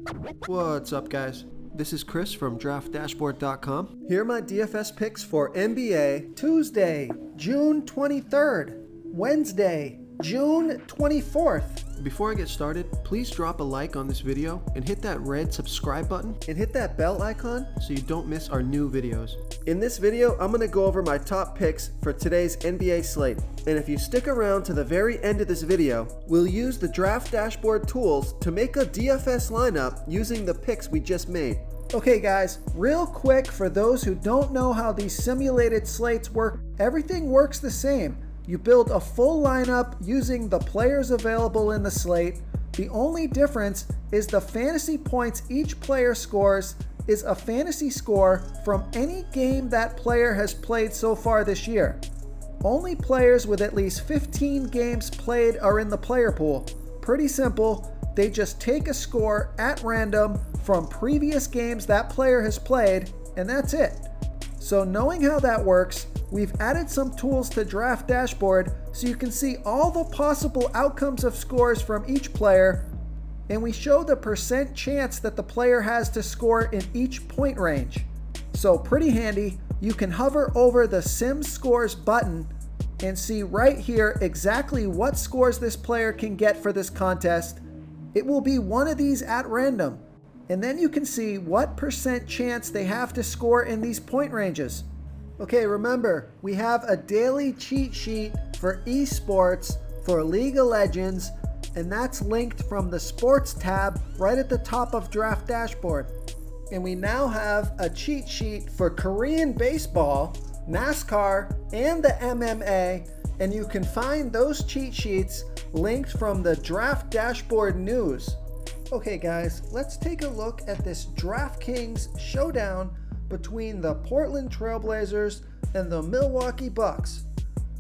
What's up, guys? This is Chris from DraftDashboard.com. Here are my DFS picks for NBA Tuesday, June 23rd, Wednesday, June 24th. Before I get started, please drop a like on this video and hit that red subscribe button and hit that bell icon so you don't miss our new videos. In this video, I'm going to go over my top picks for today's NBA slate. And if you stick around to the very end of this video, we'll use the Draft Dashboard tools to make a DFS lineup using the picks we just made. Okay guys, real quick for those who don't know how these simulated slates work, everything works the same. You build a full lineup using the players available in the slate. The only difference is the fantasy points each player scores is a fantasy score from any game that player has played so far this year. Only players with at least 15 games played are in the player pool. Pretty simple. They just take a score at random from previous games that player has played, and that's it. So knowing how that works, we've added some tools to Draft Dashboard so you can see all the possible outcomes of scores from each player, and we show the percent chance that the player has to score in each point range. So pretty handy. You can hover over the Sim Scores button and see right here exactly what scores this player can get for this contest. It will be one of these at random, and then you can see what percent chance they have to score in these point ranges. Okay, remember, we have a daily cheat sheet for esports for League of Legends, and that's linked from the Sports tab right at the top of Draft Dashboard. And we now have a cheat sheet for Korean baseball, NASCAR, and the MMA, and you can find those cheat sheets linked from the Draft Dashboard news. Okay guys, let's take a look at this DraftKings showdown between the Portland Trailblazers and the Milwaukee Bucks.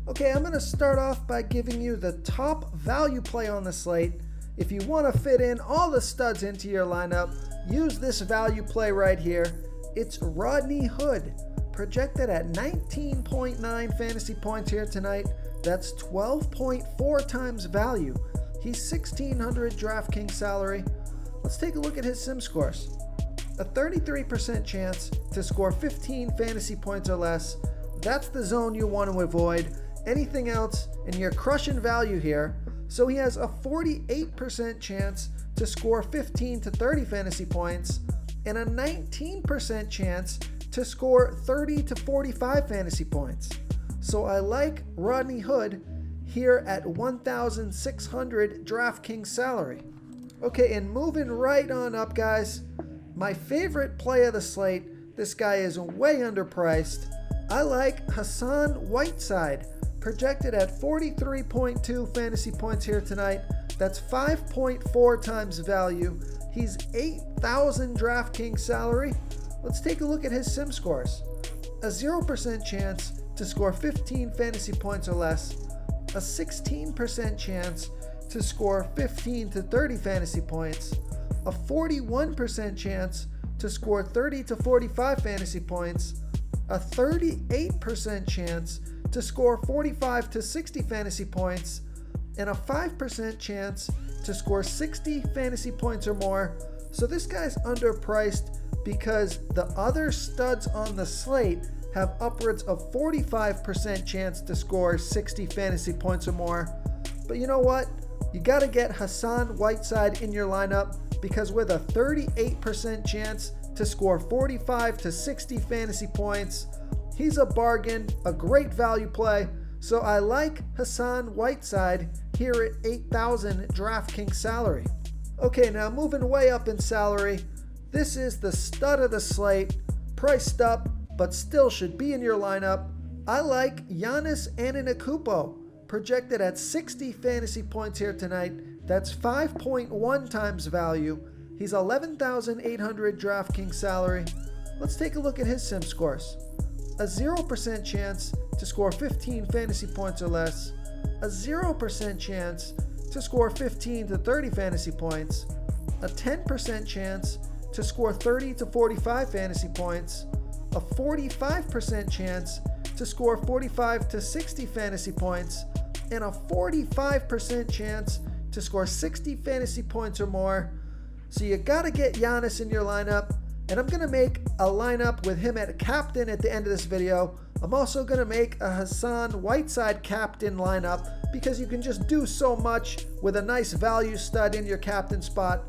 Okay, I'm going to start off by giving you the top value play on the slate. If you want to fit in all the studs into your lineup, use this value play right here. It's Rodney Hood, projected at 19.9 fantasy points here tonight. That's 12.4 times value. He's 1,600 DraftKings salary. Let's take a look at his sim scores. A 33% chance to score 15 fantasy points or less. That's the zone you want to avoid. Anything else and you're crushing value here. So he has a 48% chance to score 15 to 30 fantasy points and a 19% chance to score 30 to 45 fantasy points. So I like Rodney Hood here at 1,600 DraftKings salary. Okay, and moving right on up, guys. My favorite play of the slate, this guy is way underpriced. I like Hassan Whiteside, projected at 43.2 fantasy points here tonight. That's 5.4 times value. He's 8,000 DraftKings salary. Let's take a look at his sim scores. A 0% chance to score 15 fantasy points or less. A 16% chance to score 15 to 30 fantasy points. A 41% chance to score 30 to 45 fantasy points, a 38% chance to score 45 to 60 fantasy points, and a 5% chance to score 60 fantasy points or more. So this guy's underpriced because the other studs on the slate have upwards of 45% chance to score 60 fantasy points or more. But you know what? You got to get Hassan Whiteside in your lineup, because with a 38% chance to score 45 to 60 fantasy points, he's a bargain, a great value play. So I like Hassan Whiteside here at 8,000 DraftKings salary. Okay, now moving way up in salary, this is the stud of the slate, priced up, but still should be in your lineup. I like Giannis Antetokounmpo, projected at 60 fantasy points here tonight. That's 5.1 times value. He's 11,800 DraftKings salary. Let's take a look at his sim scores. A 0% chance to score 15 fantasy points or less. A 0% chance to score 15 to 30 fantasy points. A 10% chance to score 30 to 45 fantasy points. A 45% chance to score 45 to 60 fantasy points. And a 45% chance to score 60 fantasy points or more. So you gotta get Giannis in your lineup, and I'm gonna make a lineup with him at captain at the end of this video. I'm also gonna make a Hassan Whiteside captain lineup because you can just do so much with a nice value stud in your captain spot.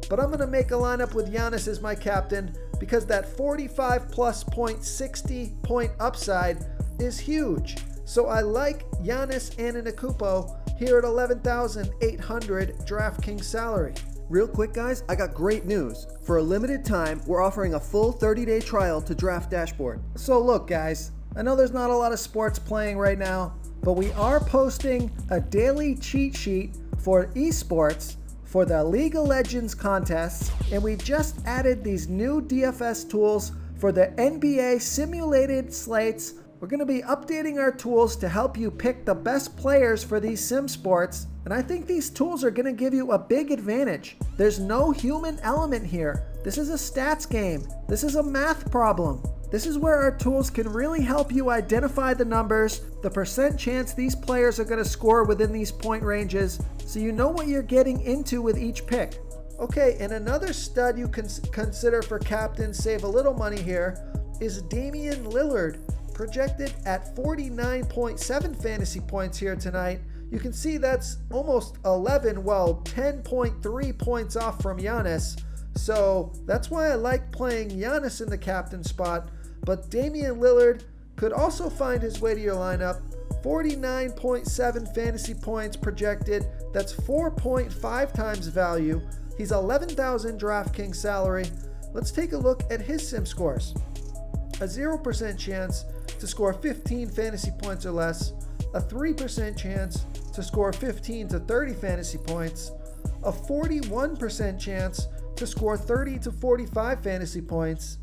But I'm gonna make a lineup with Giannis as my captain because that 45 plus point, 60 point upside is huge. So I like Giannis Antetokounmpo here at 11,800 DraftKings salary. Real quick, guys, I got great news. For a limited time, we're offering a full 30-day trial to Draft Dashboard. So look, guys, I know there's not a lot of sports playing right now, but we are posting a daily cheat sheet for esports for the League of Legends contests, and we just added these new DFS tools for the NBA simulated slates. We're going to be updating our tools to help you pick the best players for these sim sports, and I think these tools are going to give you a big advantage. There's no human element here. This is a stats game. This is a math problem. This is where our tools can really help you identify the numbers, the percent chance these players are going to score within these point ranges, so you know what you're getting into with each pick. Okay, and another stud you can consider for captains, save a little money here, is Damian Lillard, projected at 49.7 fantasy points here tonight. You can see that's almost 10.3 points off from Giannis. So that's why I like playing Giannis in the captain spot. But Damian Lillard could also find his way to your lineup. 49.7 fantasy points projected. That's 4.5 times value. He's 11,000 DraftKings salary. Let's take a look at his sim scores. A 0% chance to score 15 fantasy points or less. A 3% chance to score 15 to 30 fantasy points. A 41% chance to score 30 to 45 fantasy points.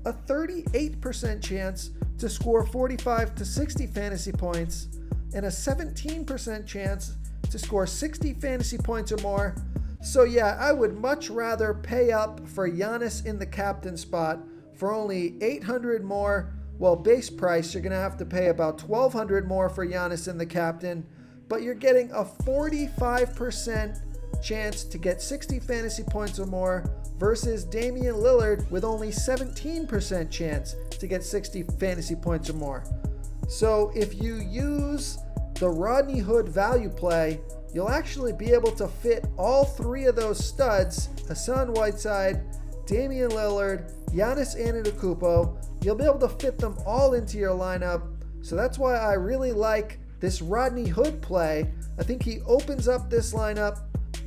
A 38% chance to score 45 to 60 fantasy points, and a 17% chance to score 60 fantasy points or more. So yeah, I would much rather pay up for Giannis in the captain spot for only 800 more. Well, base price, you're going to have to pay about 1,200 more for Giannis in the captain, but you're getting a 45% chance to get 60 fantasy points or more versus Damian Lillard with only 17% chance to get 60 fantasy points or more. So if you use the Rodney Hood value play, you'll actually be able to fit all three of those studs, Hassan Whiteside, Damian Lillard, Giannis Antetokounmpo. You'll be able to fit them all into your lineup. So that's why I really like this Rodney Hood play. I think he opens up this lineup.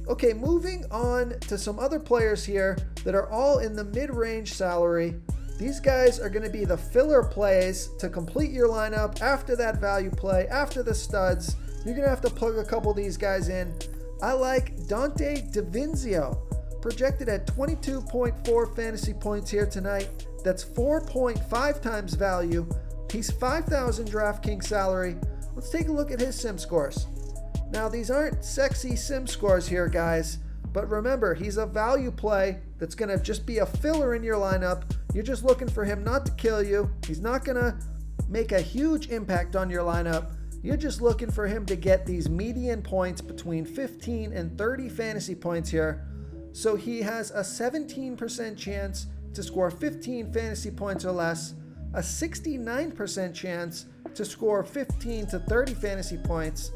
Okay, moving on to some other players here that are all in the mid-range salary. These guys are going to be the filler plays to complete your lineup after that value play, after the studs. You're going to have to plug a couple of these guys in. I like Dante DiVincenzo, projected at 22.4 fantasy points here tonight. That's 4.5 times value. He's 5,000 DraftKings salary. Let's take a look at his sim scores. Now, these aren't sexy sim scores here, guys, but remember, he's a value play that's going to just be a filler in your lineup. You're just looking for him not to kill you. He's not going to make a huge impact on your lineup. You're just looking for him to get these median points between 15 and 30 fantasy points here. So he has a 17% chance to score 15 fantasy points or less, a 69% chance to score 15 to 30 fantasy points,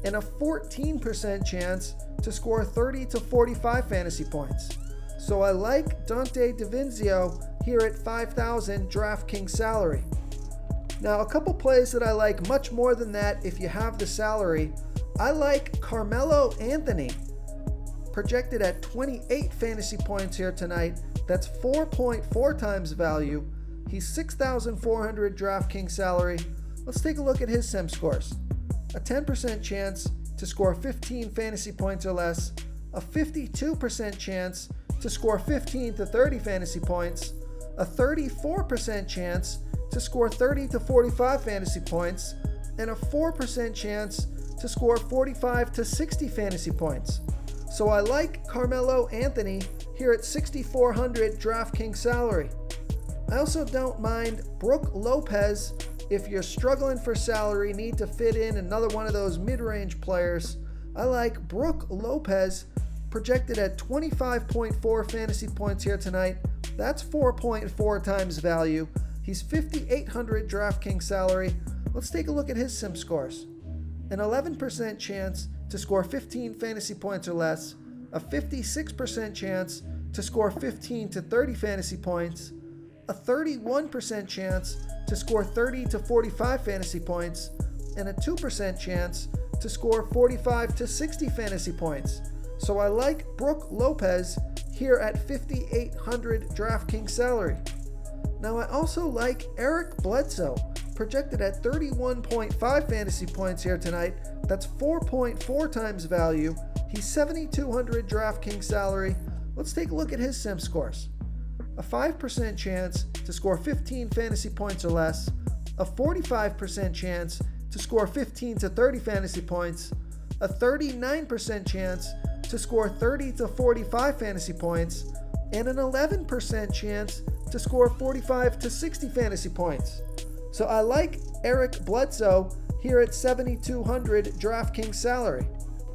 and a 14% chance to score 30 to 45 fantasy points. So I like Dante DiVincenzo here at 5,000 DraftKings salary. Now, a couple plays that I like much more than that if you have the salary. I like Carmelo Anthony, projected at 28 fantasy points here tonight. That's 4.4 times value. He's 6,400 DraftKings salary. Let's take a look at his sim scores. A 10% chance to score 15 fantasy points or less, a 52% chance to score 15 to 30 fantasy points, a 34% chance to score 30 to 45 fantasy points, and a 4% chance to score 45 to 60 fantasy points. So I like Carmelo Anthony here at 6,400 DraftKings salary. I also don't mind Brook Lopez if you're struggling for salary, need to fit in another one of those mid-range players. I like Brook Lopez projected at 25.4 fantasy points here tonight. That's 4.4 times value. He's 5,800 DraftKings salary. Let's take a look at his sim scores. An 11% chance to score 15 fantasy points or less, a 56% chance to score 15 to 30 fantasy points, a 31% chance to score 30 to 45 fantasy points, and a 2% chance to score 45 to 60 fantasy points. So I like Brook Lopez here at 5,800 DraftKings salary. Now I also like Eric Bledsoe, projected at 31.5 fantasy points here tonight. That's 4.4 times value. He's 7,200 DraftKings salary. Let's take a look at his sim scores. A 5% chance to score 15 fantasy points or less, a 45% chance to score 15 to 30 fantasy points, a 39% chance to score 30 to 45 fantasy points, and an 11% chance to score 45 to 60 fantasy points. So I like Eric Bledsoe here at 7,200 DraftKings salary.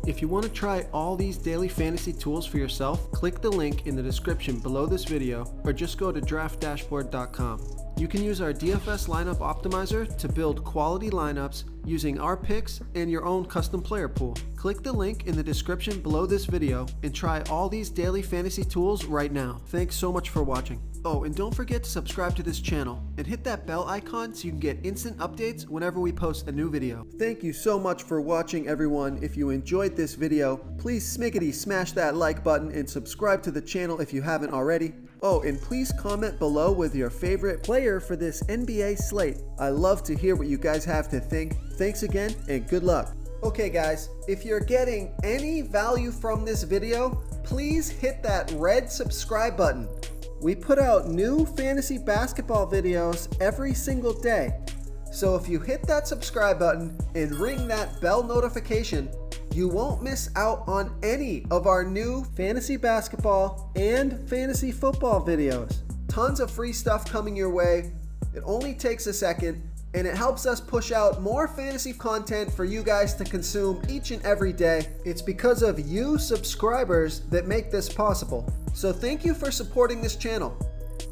If you want to try all these daily fantasy tools for yourself, click the link in the description below this video or just go to draftdashboard.com. You can use our DFS lineup optimizer to build quality lineups using our picks and your own custom player pool. Click the link in the description below this video and try all these daily fantasy tools right now. Thanks so much for watching. Oh, and don't forget to subscribe to this channel and hit that bell icon so you can get instant updates whenever we post a new video. Thank you so much for watching, everyone. If you enjoyed this video, please smash that like button and subscribe to the channel if you haven't already. Oh, and please comment below with your favorite player for this NBA slate. I love to hear what you guys have to think. Thanks again and good luck. Okay guys, if you're getting any value from this video, please hit that red subscribe button. We put out new fantasy basketball videos every single day. So if you hit that subscribe button and ring that bell notification, you won't miss out on any of our new fantasy basketball and fantasy football videos. Tons of free stuff coming your way. It only takes a second, and it helps us push out more fantasy content for you guys to consume each and every day. It's because of you subscribers that make this possible. So thank you for supporting this channel.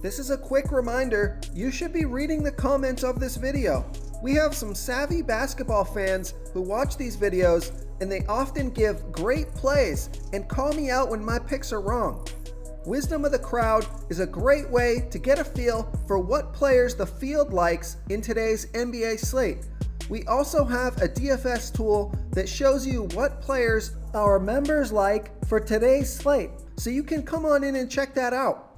This is a quick reminder, you should be reading the comments of this video. We have some savvy basketball fans who watch these videos, and they often give great plays and call me out when my picks are wrong. Wisdom of the crowd is a great way to get a feel for what players the field likes in today's NBA slate. We also have a DFS tool that shows you what players our members like for today's slate. So you can come on in and check that out.